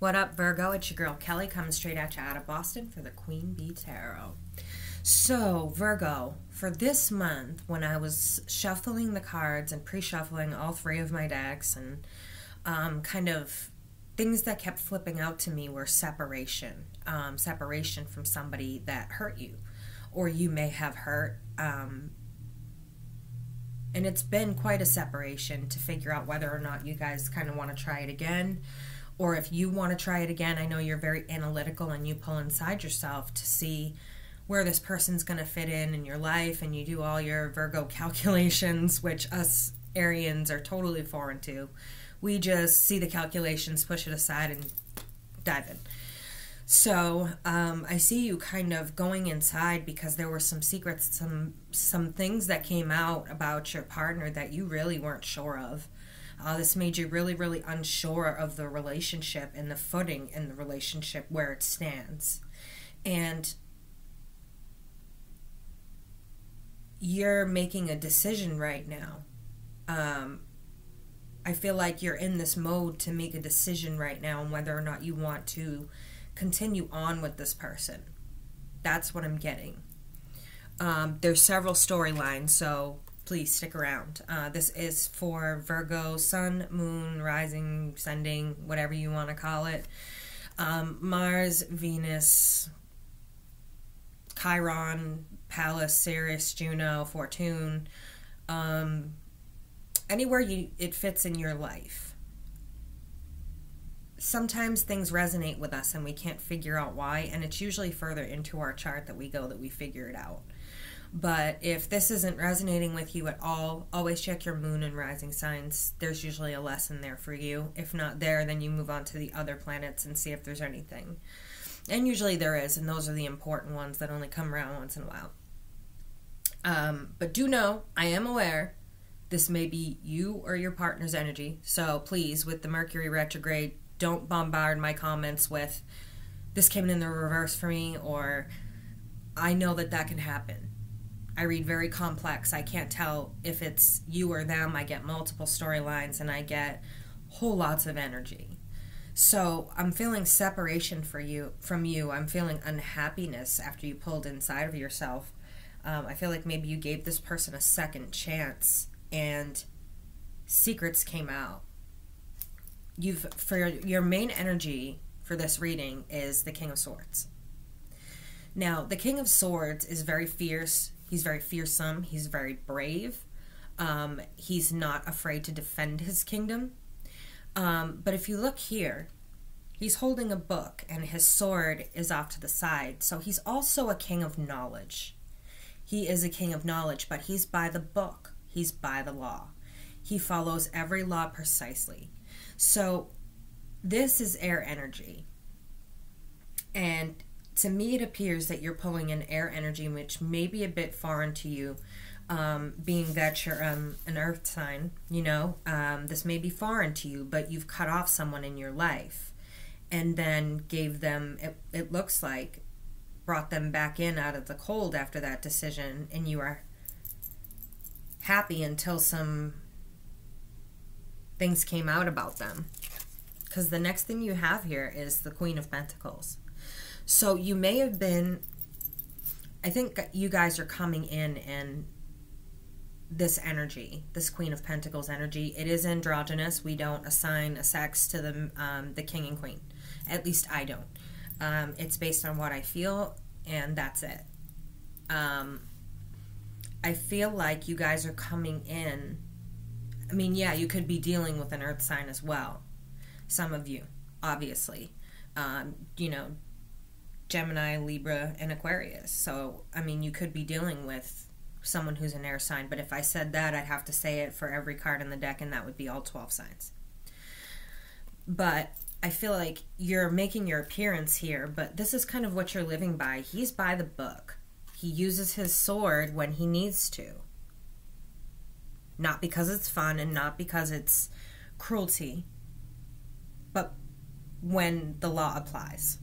What up, Virgo? It's your girl Kelly coming straight at you out of Boston for the Queen Bee Tarot. So, Virgo, for this month, when I was shuffling the cards and pre-shuffling all three of my decks, and kind of things that kept flipping out to me were separation. Separation from somebody that hurt you, or you may have hurt. And it's been quite a separation to figure out whether or not you guys kind of want to try it again. Or if you want to try it again, I know you're very analytical and you pull inside yourself to see where this person's going to fit in your life, and you do all your Virgo calculations, which us Arians are totally foreign to. We just see the calculations, push it aside, and dive in. So I see you kind of going inside because there were some secrets, some things that came out about your partner that you really weren't sure of. This made you really, really unsure of the relationship and the footing in the relationship where it stands. And you're making a decision right now. I feel like you're in this mode to make a decision right now on whether or not you want to continue on with this person. That's what I'm getting. There's several storylines, so please stick around. This is for Virgo, Sun, Moon, Rising, Ascending, whatever you want to call it. Mars, Venus, Chiron, Pallas, Sirius, Juno, Fortune. Anywhere it fits in your life. Sometimes things resonate with us and we can't figure out why, and it's usually further into our chart that we go that we figure it out. But if this isn't resonating with you at all, always check your moon and rising signs. There's usually a lesson there for you. If not there, then you move on to the other planets and see if there's anything. And usually there is, and those are the important ones that only come around once in a while. But do know, I am aware, this may be you or your partner's energy. So please, with the Mercury retrograde, don't bombard my comments with, this came in the reverse for me, or I know that can happen. I read very complex. I can't tell if it's you or them. I get multiple storylines and I get whole lots of energy. So I'm feeling separation from you. I'm feeling unhappiness after you pulled inside of yourself. I feel like maybe you gave this person a second chance and secrets came out. For your main energy for this reading is the King of Swords. Now, the King of Swords is very fierce. He's very fearsome. He's very brave. He's not afraid to defend his kingdom. But if you look here, he's holding a book and his sword is off to the side. So he's also a king of knowledge. He is a king of knowledge, but he's by the book. He's by the law. He follows every law precisely. So this is air energy. And to me, it appears that you're pulling in air energy, which may be a bit foreign to you, being that you're an earth sign, this may be foreign to you, but you've cut off someone in your life and then gave them, it looks like, brought them back in out of the cold after that decision, and you are happy until some things came out about them. Because the next thing you have here is the Queen of Pentacles. So you may have been, I think you guys are coming in and this energy, this Queen of Pentacles energy, it is androgynous. We don't assign a sex to the king and queen. At least I don't. It's based on what I feel, and that's it. I feel like you guys are coming in. I mean, yeah, you could be dealing with an earth sign as well. Some of you, obviously. Gemini, Libra, and Aquarius. So, I mean, you could be dealing with someone who's an air sign, but if I said that, I'd have to say it for every card in the deck, and that would be all 12 signs. But I feel like you're making your appearance here, but this is kind of what you're living by. He's by the book. He uses his sword when he needs to. Not because it's fun and not because it's cruelty, but when the law applies.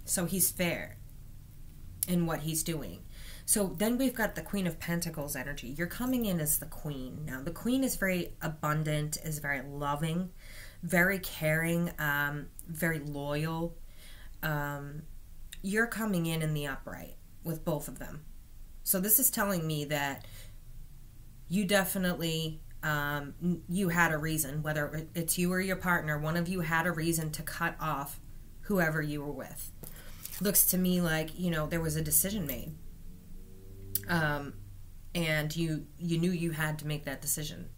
So he's fair in what he's doing. So then we've got the Queen of Pentacles energy. You're coming in as the queen. Now, the queen is very abundant, is very loving, very caring, very loyal. You're coming in the upright with both of them. So this is telling me that you definitely, you had a reason, whether it's you or your partner, one of you had a reason to cut off whoever you were with. Looks to me like, you know, there was a decision made. And you knew you had to make that decision.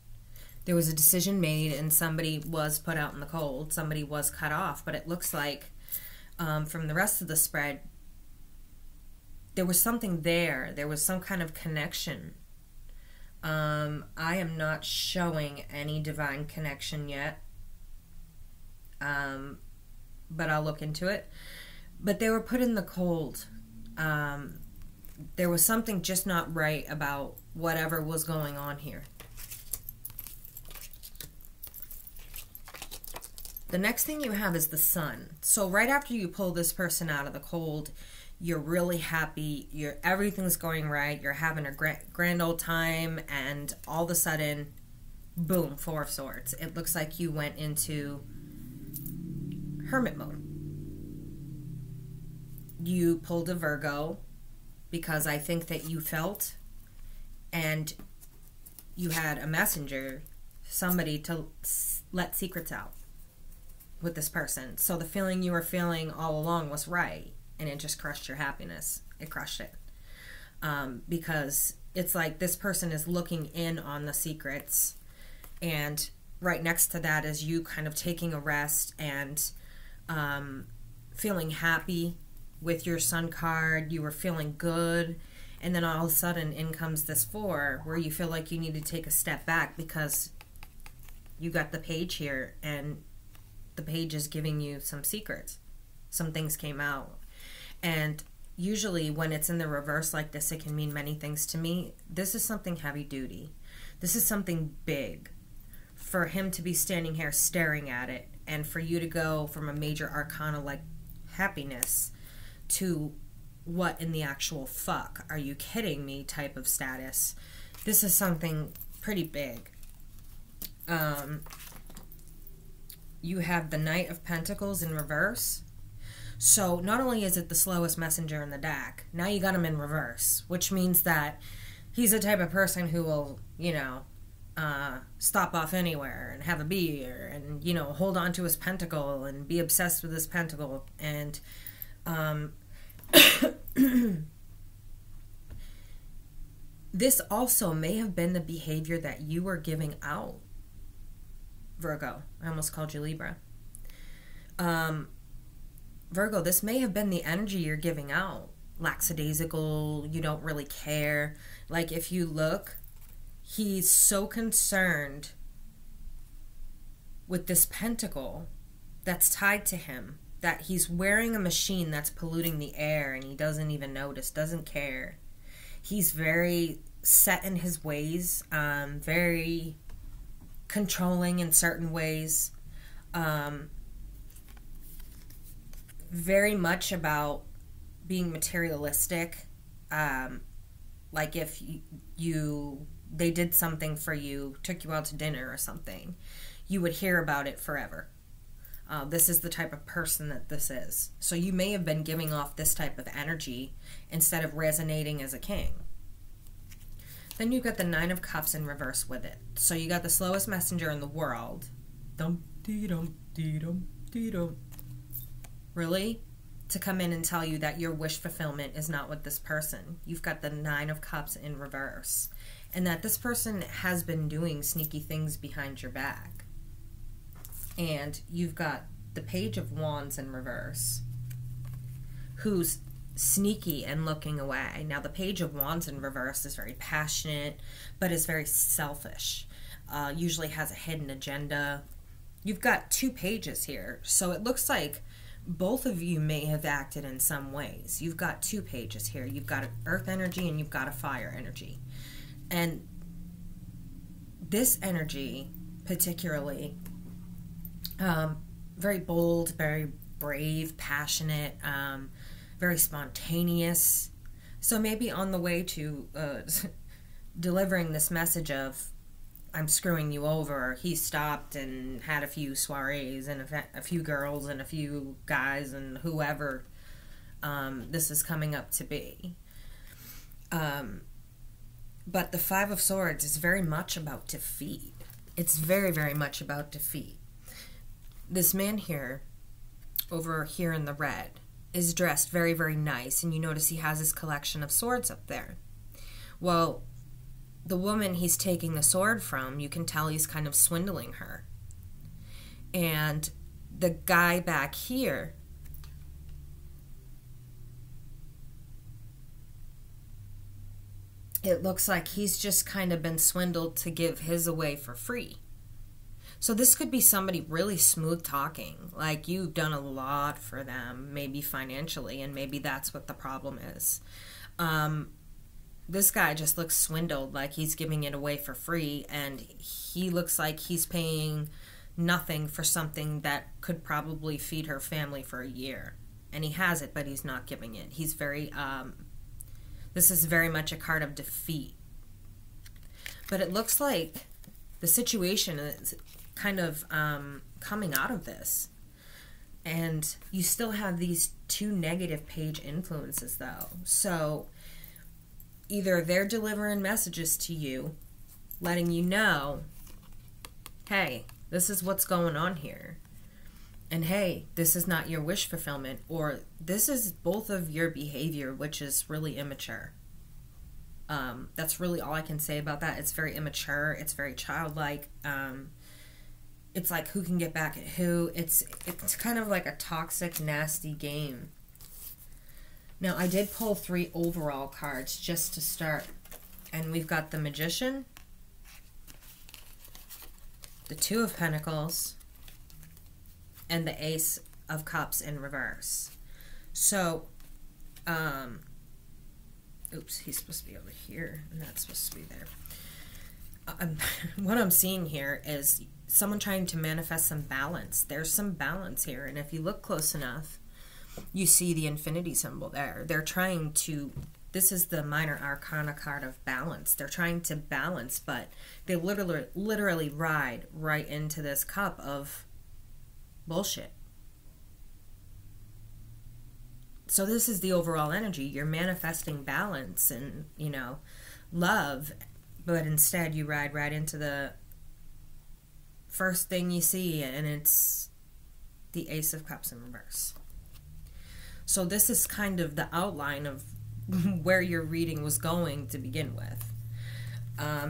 There was a decision made and somebody was put out in the cold. Somebody was cut off. But it looks like, from the rest of the spread, there was something there. There was some kind of connection. I am not showing any divine connection yet. But I'll look into it. But they were put in the cold. There was something just not right about whatever was going on here. The next thing you have is the Sun. So right after you pull this person out of the cold, you're really happy, everything's going right, you're having a grand old time, and all of a sudden, boom, Four of Swords. It looks like you went into hermit mode. You pulled a Virgo because I think that you felt, and you had a messenger, somebody to let secrets out with this person. So the feeling you were feeling all along was right. And it just crushed your happiness. It crushed it. Because it's like this person is looking in on the secrets. And right next to that is you kind of taking a rest and feeling happy with your Sun card. You were feeling good. And then all of a sudden in comes this Four where you feel like you need to take a step back because you got the Page here. And the Page is giving you some secrets. Some things came out. And usually when it's in the reverse like this, it can mean many things to me. This is something heavy duty. This is something big. For him to be standing here staring at it, and for you to go from a major arcana like happiness to what in the actual fuck? Are you kidding me type of status. This is something pretty big. You have the Knight of Pentacles in reverse. So not only is it the slowest messenger in the deck, now you got him in reverse, which means that he's the type of person who will, you know, stop off anywhere and have a beer and, you know, hold on to his pentacle and be obsessed with his pentacle. And this also may have been the behavior that you were giving out, Virgo. I almost called you Libra. Virgo, this may have been the energy you're giving out. Lackadaisical, you don't really care. Like if you look, he's so concerned with this pentacle that's tied to him that he's wearing a machine that's polluting the air and he doesn't even notice, doesn't care. He's very set in his ways, very controlling in certain ways. Very much about being materialistic. Like if they did something for you, took you out to dinner or something, you would hear about it forever. This is the type of person that this is. So you may have been giving off this type of energy instead of resonating as a king. Then you've got the Nine of Cups in reverse with it. So you got the slowest messenger in the world. Really? To come in and tell you that your wish fulfillment is not with this person. You've got the Nine of Cups in reverse. And that this person has been doing sneaky things behind your back. And you've got the Page of Wands in reverse, who's sneaky and looking away. Now, the Page of Wands in reverse is very passionate, but is very selfish. Usually has a hidden agenda. You've got two pages here, so it looks like both of you may have acted in some ways. You've got two pages here. You've got an earth energy and you've got a fire energy. And this energy, particularly, very bold, very brave, passionate, very spontaneous. So maybe on the way to delivering this message of I'm screwing you over. He stopped and had a few soirees and a few girls and a few guys and whoever this is coming up to be. But the Five of Swords is very much about defeat. It's very, very much about defeat. This man here, over here in the red, is dressed very, very nice. And you notice he has his collection of swords up there. Well, the woman he's taking the sword from, you can tell he's kind of swindling her. And the guy back here, it looks like he's just kind of been swindled to give his away for free. So this could be somebody really smooth talking, like you've done a lot for them, maybe financially, and maybe that's what the problem is. This guy just looks swindled, like he's giving it away for free, and he looks like he's paying nothing for something that could probably feed her family for a year. And he has it, but he's not giving it. He's very, this is very much a card of defeat. But it looks like the situation is kind of coming out of this. And you still have these two negative page influences, though. So either they're delivering messages to you, letting you know, hey, this is what's going on here. And hey, this is not your wish fulfillment. Or this is both of your behavior, which is really immature. That's really all I can say about that. It's very immature. It's very childlike. It's like who can get back at who. It's kind of like a toxic, nasty game. Now, I did pull 3 overall cards just to start. And we've got the Magician, the Two of Pentacles, and the Ace of Cups in reverse. So, oops, he's supposed to be over here, and that's supposed to be there. What I'm seeing here is someone trying to manifest some balance. There's some balance here, and if you look close enough, you see the infinity symbol there. They're trying to, this is the minor arcana card of balance. They're trying to balance, but they literally ride right into this cup of bullshit. So this is the overall energy. You're manifesting balance and, you know, love, but instead you ride right into the first thing you see, and it's the Ace of Cups in reverse. So this is kind of the outline of where your reading was going to begin with.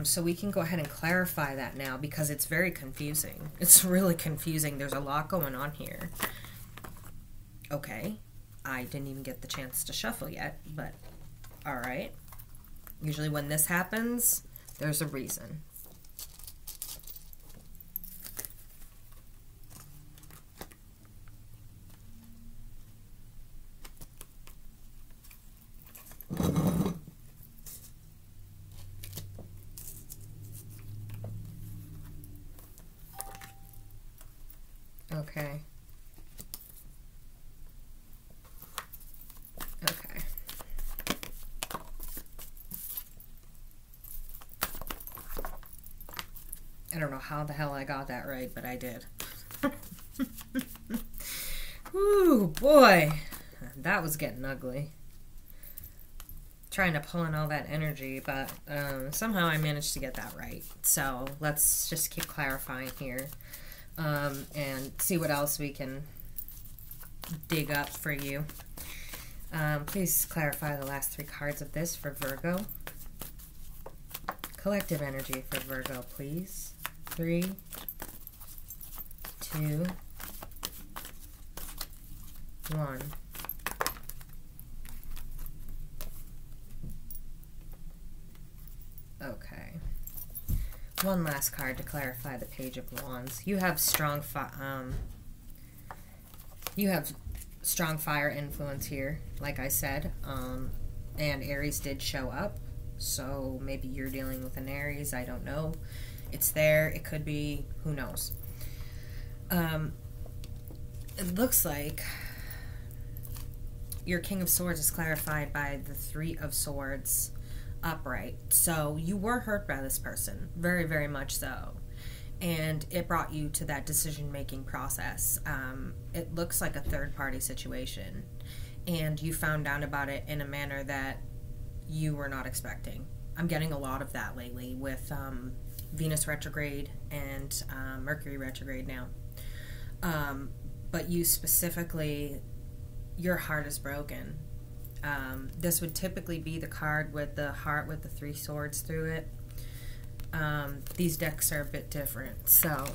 So we can go ahead and clarify that now because it's very confusing. It's really confusing. There's a lot going on here. Okay. I didn't even get the chance to shuffle yet, but all right. Usually when this happens, there's a reason. Okay. Okay. I don't know how the hell I got that right, but I did. Ooh, boy. That was getting ugly. Trying to pull in all that energy, but somehow I managed to get that right. So let's just keep clarifying here. And see what else we can dig up for you. Please clarify the last 3 cards of this for Virgo. Collective energy for Virgo, please. 3, 2, 1. Okay. One last card to clarify the Page of Wands. You have strong fire influence here, like I said. And Aries did show up, so maybe you're dealing with an Aries. I don't know. It's there. It could be. Who knows? It looks like your King of Swords is clarified by the 3 of Swords. upright. So you were hurt by this person, very, very much so. And it brought you to that decision-making process. It looks like a third-party situation. And you found out about it in a manner that you were not expecting. I'm getting a lot of that lately with Venus retrograde and Mercury retrograde now. But you specifically, your heart is broken. This would typically be the card with the heart with the 3 swords through it. These decks are a bit different, so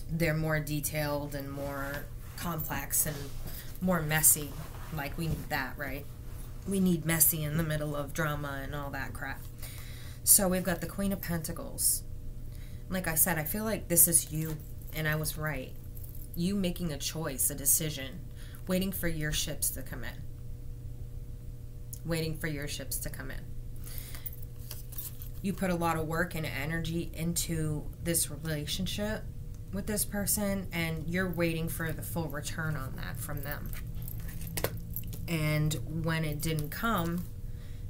they're more detailed and more complex and more messy. Like, we need that, right? We need messy in the middle of drama and all that crap. So we've got the Queen of Pentacles. Like I said, I feel like this is you, and I was right. You making a choice, a decision, waiting for your ships to come in. Waiting for your ships to come in. You put a lot of work and energy into this relationship with this person, and you're waiting for the full return on that from them. And when it didn't come,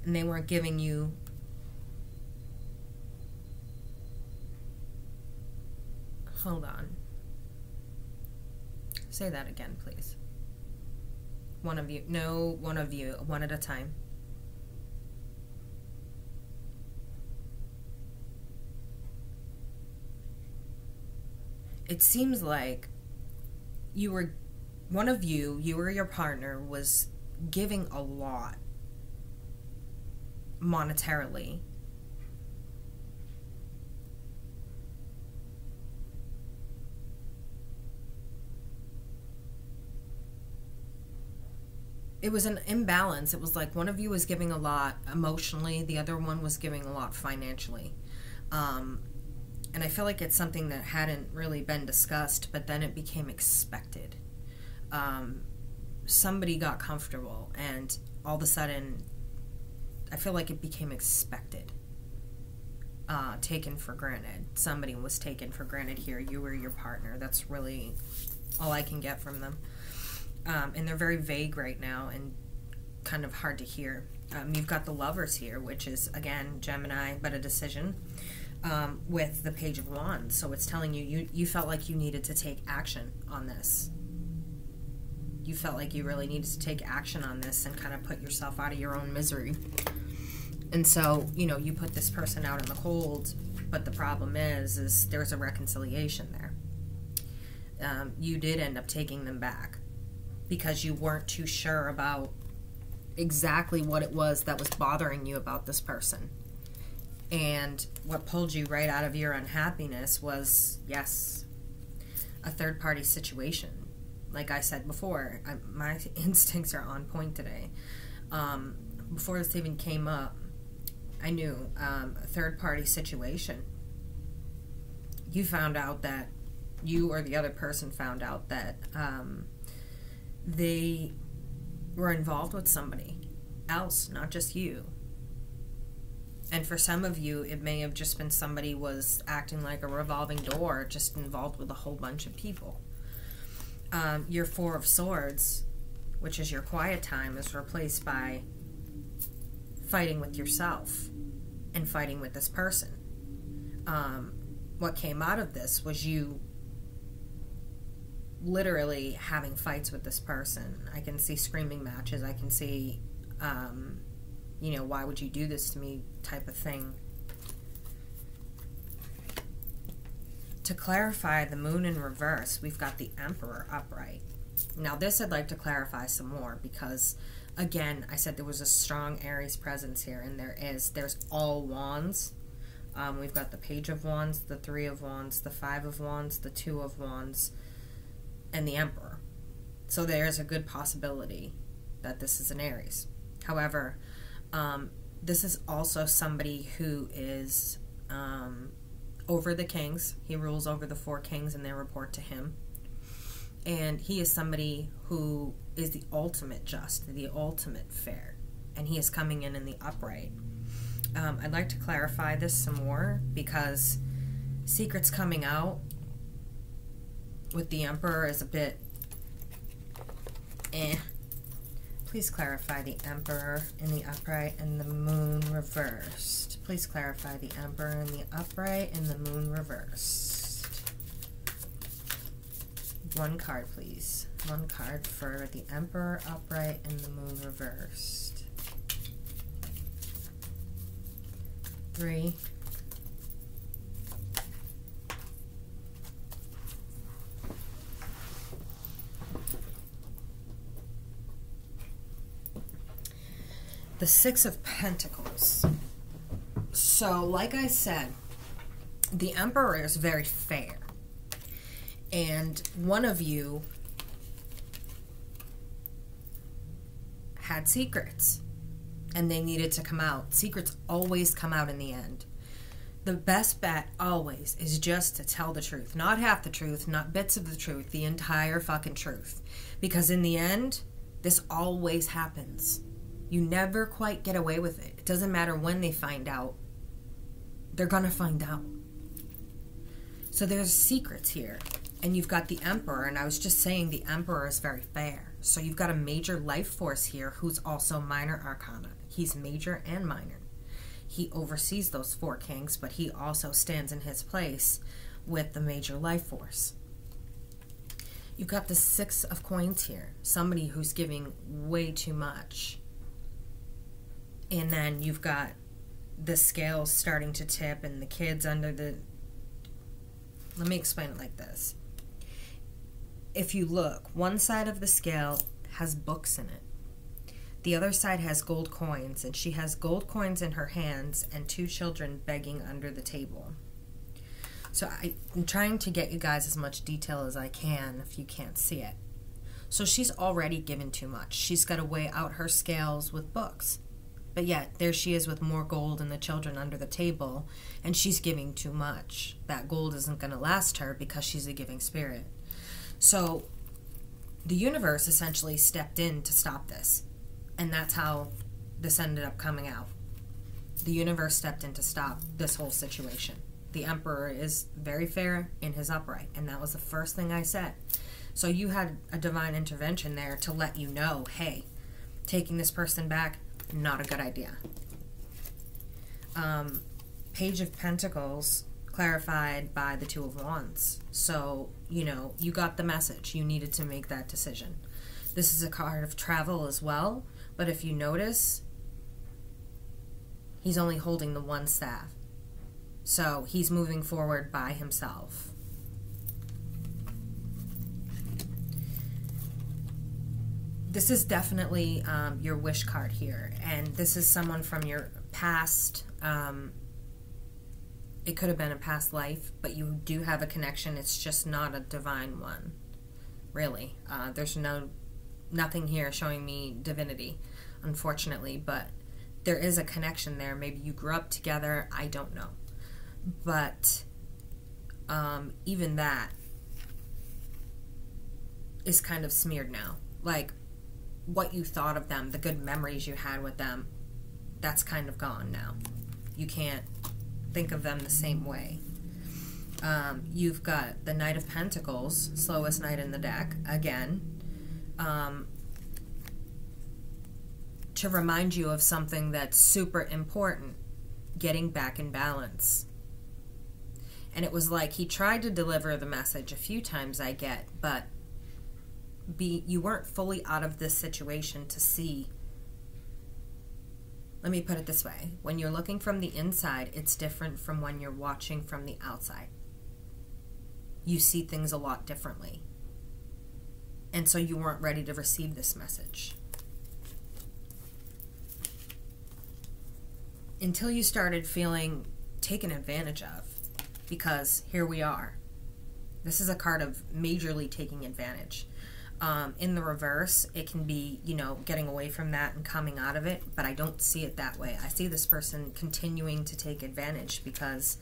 and they weren't giving you hold on. Say that again, please. One of you. No, one of you. One at a time. It seems like you were, one of you or your partner was giving a lot monetarily. It was an imbalance. It was like one of you was giving a lot emotionally, the other one was giving a lot financially. And I feel like it's something that hadn't really been discussed, but then it became expected. Somebody got comfortable, and all of a sudden, I feel like it became expected. Taken for granted. Somebody was taken for granted here. You were your partner. That's really all I can get from them. And they're very vague right now and kind of hard to hear. You've got the Lovers here, which is, again, Gemini, but a decision. With the Page of Wands. So it's telling you, you felt like you needed to take action on this. You felt like you really needed to take action on this and kind of put yourself out of your own misery. And so, you know, you put this person out in the cold, but the problem is there's a reconciliation there. You did end up taking them back because you weren't too sure about exactly what it was that was bothering you about this person. And what pulled you right out of your unhappiness was, yes, a third-party situation. Like I said before, my instincts are on point today. Before this even came up, I knew a third-party situation. You found out that, you or the other person found out that they were involved with somebody else, not just you. And for some of you, it may have just been somebody was acting like a revolving door, just involved with a whole bunch of people. Your Four of Swords, which is your quiet time, is replaced by fighting with yourself and fighting with this person. What came out of this was you literally having fights with this person. I can see screaming matches. I can see... you know, why would you do this to me type of thing. To clarify the Moon in reverse, we've got the Emperor upright. Now this I'd like to clarify some more because, again, I said there was a strong Aries presence here, and there's all Wands. We've got the Page of Wands, the 3 of Wands, the 5 of Wands, the 2 of Wands, and the Emperor. So there's a good possibility that this is an Aries. However, this is also somebody who is over the kings. He rules over the 4 kings and they report to him. And he is somebody who is the ultimate just, the ultimate fair. And he is coming in the upright. I'd like to clarify this some more because secrets coming out with the Emperor is a bit Please clarify the Emperor in the upright and the Moon reversed. Please clarify the Emperor in the upright and the Moon reversed. One card, please. One card for the Emperor upright and the Moon reversed. 3. The Six of Pentacles. So, like I said, the Emperor is very fair. And one of you had secrets. And they needed to come out. Secrets always come out in the end. The best bet always is just to tell the truth. Not half the truth, not bits of the truth, the entire fucking truth. Because in the end, this always happens. You never quite get away with it. It doesn't matter when they find out. They're gonna find out. So there's secrets here. And you've got the Emperor, and I was just saying the Emperor is very fair. So you've got a major life force here who's also minor arcana. He's major and minor. He oversees those 4 kings, but he also stands in his place with the major life force. You've got the 6 of coins here. Somebody who's giving way too much. And then you've got the scales starting to tip and the kids under the... Let me explain it like this. If you look, one side of the scale has books in it. The other side has gold coins, and she has gold coins in her hands and 2 children begging under the table. So I'm trying to get you guys as much detail as I can if you can't see it. So she's already given too much. She's got to weigh out her scales with books. But yet, there she is with more gold and the children under the table, and she's giving too much. That gold isn't going to last her because she's a giving spirit. So, the universe essentially stepped in to stop this. And that's how this ended up coming out. The universe stepped in to stop this whole situation. The Emperor is very fair in his upright, and that was the first thing I said. So you had a divine intervention there to let you know, hey, taking this person back, not a good idea. Page of Pentacles clarified by the 2 of Wands. So, you know, you got the message. You needed to make that decision. This is a card of travel as well, but if you notice, he's only holding the 1 staff. So he's moving forward by himself. This is definitely your wish card here, and this is someone from your past. It could have been a past life, but you do have a connection. It's just not a divine one, really. There's nothing here showing me divinity, unfortunately, but there is a connection there. Maybe you grew up together. I don't know, but even that is kind of smeared now. Like, what you thought of them, the good memories you had with them, that's kind of gone now. You can't think of them the same way. You've got the Knight of Pentacles, slowest knight in the deck, again, to remind you of something that's super important, getting back in balance. And it was like he tried to deliver the message a few times, I get, but you weren't fully out of this situation to see. Let me put it this way. When you're looking from the inside, it's different from when you're watching from the outside. You see things a lot differently. And so you weren't ready to receive this message. Until you started feeling taken advantage of. Because here we are. This is a card of majorly taking advantage. In the reverse, it can be, you know, getting away from that and coming out of it, but I don't see it that way. I see this person continuing to take advantage because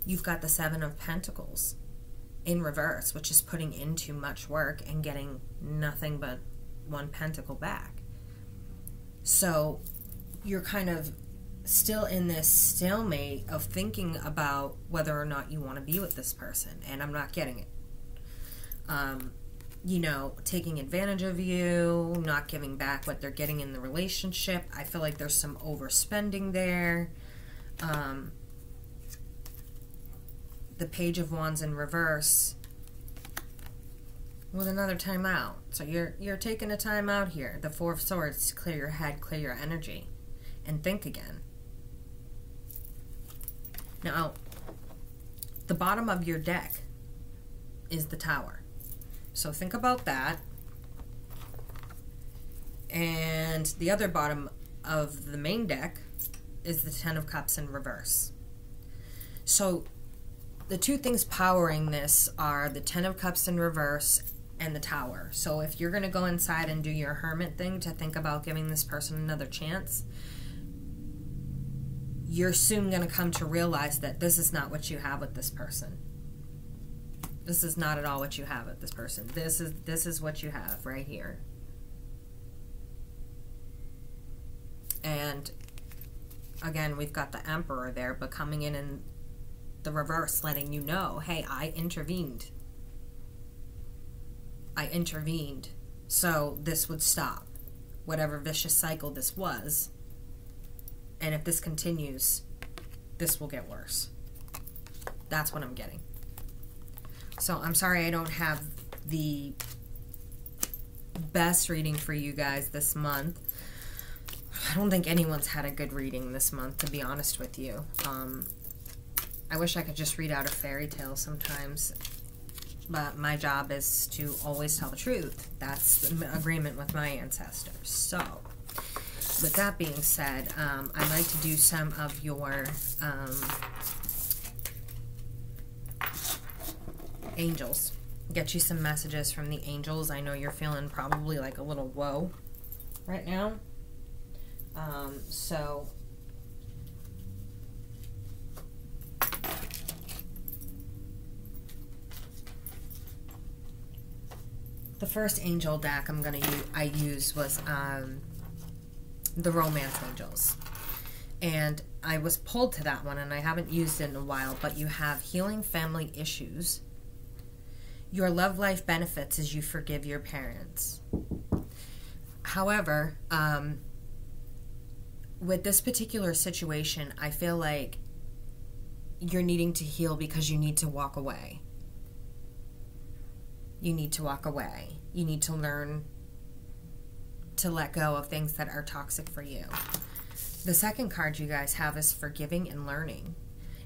you've got the 7 of Pentacles in reverse, which is putting in too much work and getting nothing but 1 pentacle back. So you're kind of still in this stalemate of thinking about whether or not you want to be with this person, and I'm not getting it. you know, taking advantage of you, not giving back what they're getting in the relationship. I feel like there's some overspending there. The Page of Wands in reverse with another time out. So you're taking a time out here. The Four of Swords to clear your head, clear your energy, and think again. Now, the bottom of your deck is the Tower. So think about that. And the other bottom of the main deck is the Ten of Cups in reverse. So the two things powering this are the Ten of Cups in reverse and the Tower. So if you're going to go inside and do your hermit thing to think about giving this person another chance, you're soon going to come to realize that this is not what you have with this person. This is not at all what you have with this person. This is what you have right here. And again, we've got the Emperor there, but coming in the reverse, letting you know, hey, I intervened. I intervened. So this would stop whatever vicious cycle this was. And if this continues, this will get worse. That's what I'm getting. So I'm sorry I don't have the best reading for you guys this month. I don't think anyone's had a good reading this month, to be honest with you. I wish I could just read out a fairy tale sometimes, but my job is to always tell the truth. That's the agreement with my ancestors. So, with that being said, I'd like to do some of your angels. Get you some messages from the angels. I know you're feeling probably like a little whoa right now. So the first angel deck I used was the Romance Angels. And I was pulled to that one, and I haven't used it in a while, but you have healing family issues. Your love life benefits as you forgive your parents. However, with this particular situation, I feel like you're needing to heal because you need to walk away. You need to walk away. You need to learn to let go of things that are toxic for you. The second card you guys have is forgiving and learning.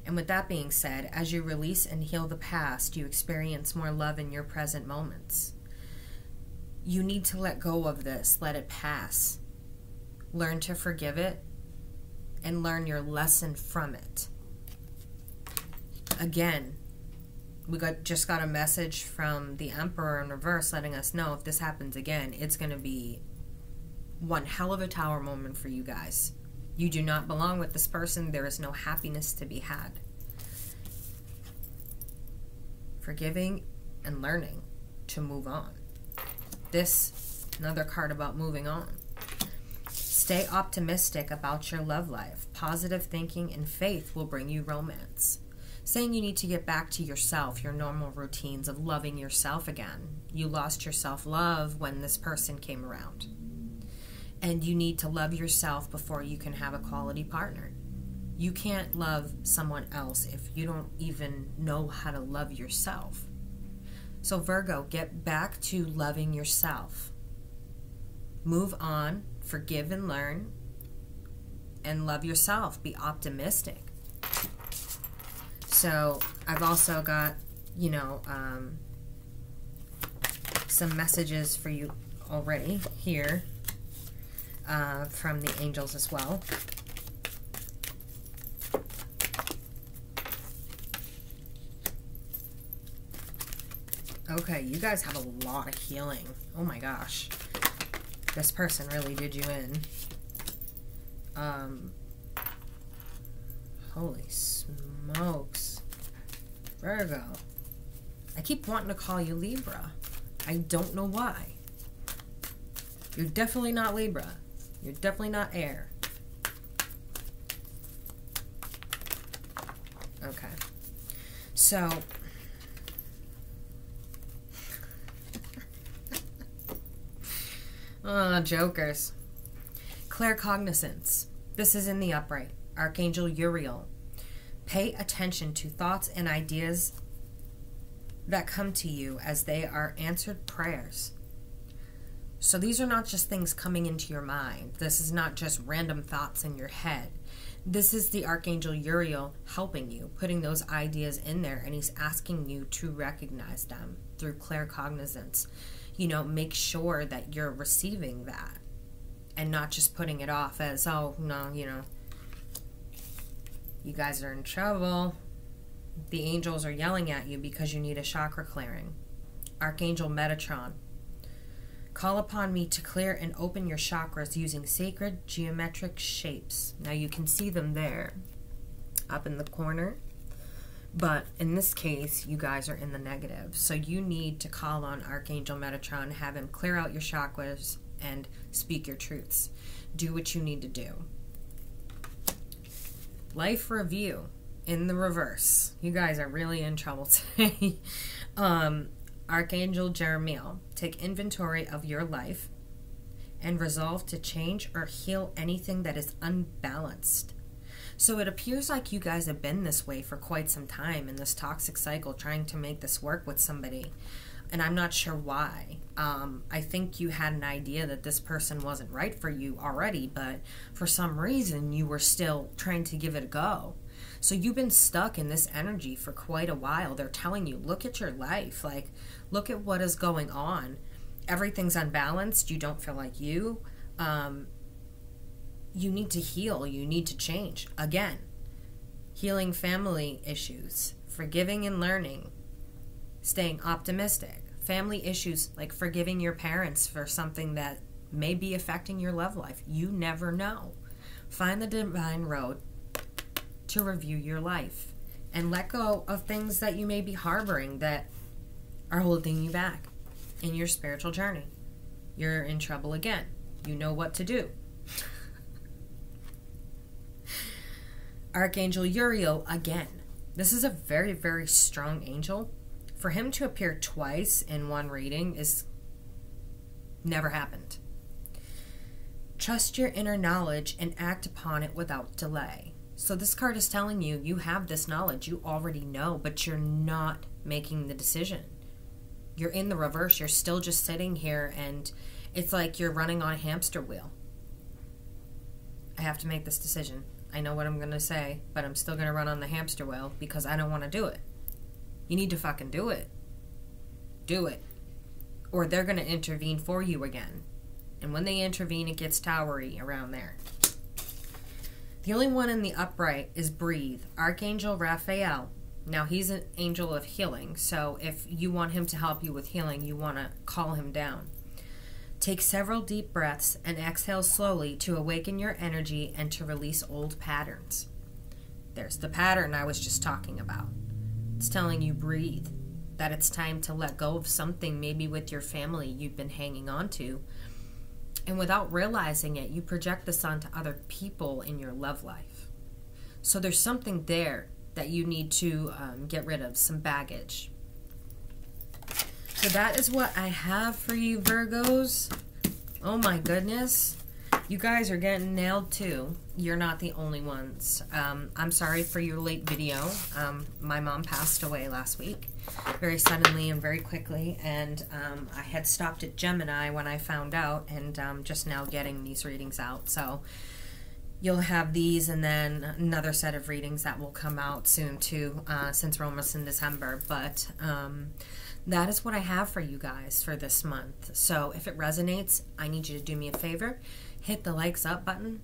And with that being said, as you release and heal the past, you experience more love in your present moments. You need to let go of this. Let it pass. Learn to forgive it and learn your lesson from it. Again, we just got a message from the Emperor in reverse letting us know if this happens again, it's going to be one hell of a tower moment for you guys. You do not belong with this person. There is no happiness to be had. Forgiving and learning to move on. This, another card about moving on. Stay optimistic about your love life. Positive thinking and faith will bring you romance. Saying you need to get back to yourself, your normal routines of loving yourself again. You lost your self-love when this person came around. And you need to love yourself before you can have a quality partner. You can't love someone else if you don't even know how to love yourself. So Virgo, get back to loving yourself. Move on, forgive and learn, and love yourself. Be optimistic. So I've also got, you know, some messages for you already here from the angels as well. Okay, you guys have a lot of healing. Oh my gosh. This person really did you in. Holy smokes. Virgo. I keep wanting to call you Libra. I don't know why. You're definitely not Libra. You're definitely not air. Okay. So, Jokers. Claircognizance. This is in the upright. Archangel Uriel. Pay attention to thoughts and ideas that come to you as they are answered prayers. So these are not just things coming into your mind. This is not just random thoughts in your head. This is the Archangel Uriel helping you, putting those ideas in there, and he's asking you to recognize them through claircognizance. You know, make sure that you're receiving that and not just putting it off as, oh, no, you know, you guys are in trouble. The angels are yelling at you because you need a chakra clearing. Archangel Metatron. Call upon me to clear and open your chakras using sacred geometric shapes. Now you can see them there, up in the corner. But in this case, you guys are in the negative. So you need to call on Archangel Metatron, have him clear out your chakras, and speak your truths. Do what you need to do. Life review in the reverse. You guys are really in trouble today. Archangel Jeremiel, take inventory of your life and resolve to change or heal anything that is unbalanced. So it appears like you guys have been this way for quite some time in this toxic cycle, trying to make this work with somebody. And I'm not sure why. I think you had an idea that this person wasn't right for you already, but for some reason you were still trying to give it a go. So you've been stuck in this energy for quite a while. They're telling you, look at your life. Like, look at what is going on. Everything's unbalanced. You don't feel like you. You need to heal. You need to change. Again, healing family issues, forgiving and learning, staying optimistic. Family issues like forgiving your parents for something that may be affecting your love life. You never know. Find the divine road to review your life and let go of things that you may be harboring that are holding you back in your spiritual journey. You're in trouble again. You know what to do. Archangel Uriel again. This is a very, very strong angel. For him to appear twice in one reading is never happened. Trust your inner knowledge and act upon it without delay. So this card is telling you, you have this knowledge, you already know, but you're not making the decision. You're in the reverse. You're still just sitting here, and it's like you're running on a hamster wheel. I have to make this decision. I know what I'm going to say, but I'm still going to run on the hamster wheel because I don't want to do it. You need to fucking do it. Do it. Or they're going to intervene for you again. And when they intervene, it gets towery around there. The only one in the upright is Breathe. Archangel Raphael. Now, he's an angel of healing, so if you want him to help you with healing, you want to call him down. Take several deep breaths and exhale slowly to awaken your energy and to release old patterns. There's the pattern I was just talking about. It's telling you breathe, that it's time to let go of something maybe with your family you've been hanging on to. And without realizing it, you project this onto other people in your love life. So there's something there that you need to get rid of, some baggage. So that is what I have for you, Virgos. Oh my goodness. You guys are getting nailed too. You're not the only ones. I'm sorry for your late video. My mom passed away last week, very suddenly and very quickly, and I had stopped at Gemini when I found out, and just now getting these readings out. So you'll have these and then another set of readings that will come out soon too, since we're almost in December. But that is what I have for you guys for this month. So if it resonates, I need you to do me a favor. Hit the likes up button,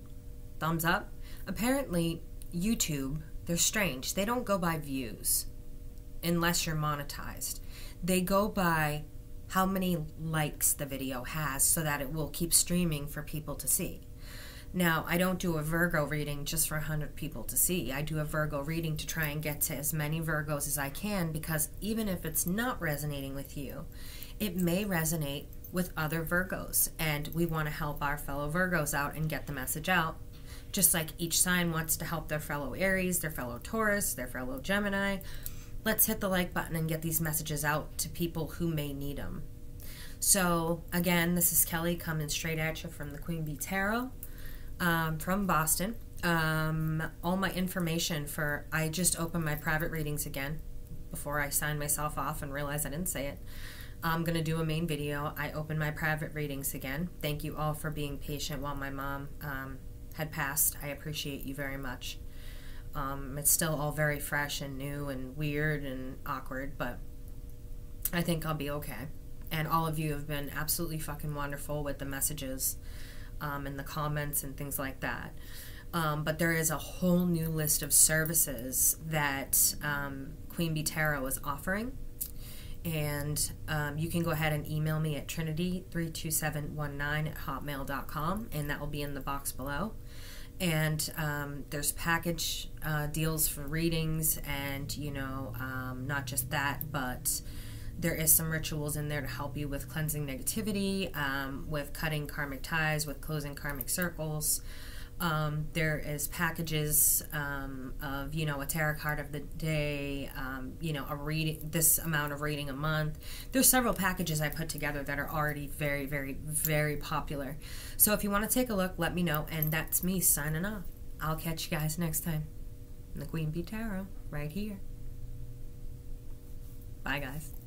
thumbs up. Apparently, YouTube, they're strange. They don't go by views unless you're monetized. They go by how many likes the video has so that it will keep streaming for people to see. Now, I don't do a Virgo reading just for 100 people to see. I do a Virgo reading to try and get to as many Virgos as I can, because even if it's not resonating with you, it may resonate with other Virgos, and we want to help our fellow Virgos out and get the message out, just like each sign wants to help their fellow Aries, their fellow Taurus, their fellow Gemini. Let's hit the like button and get these messages out to people who may need them. So again, this is Kelly coming straight at you from the Queen Bee Tarot, from Boston. All my information for, I just opened my private readings again before I signed myself off and realized I didn't say it. I'm going to do a main video. I opened my private readings again. Thank you all for being patient while my mom had passed. I appreciate you very much. It's still all very fresh and new and weird and awkward, but I think I'll be okay. And all of you have been absolutely fucking wonderful with the messages and the comments and things like that. But there is a whole new list of services that Queen Bee Tarot is offering. And you can go ahead and email me at trinity32719@hotmail.com, and that will be in the box below. And there's package deals for readings, and you know, not just that, but there is some rituals in there to help you with cleansing negativity, with cutting karmic ties, with closing karmic circles. There is packages of, you know, a tarot card of the day, you know, a reading, this amount of reading a month. There's several packages I put together that are already very, very, very popular. So if you want to take a look, let me know. And that's me signing off. I'll catch you guys next time. The Queen Bee Tarot, right here. Bye, guys.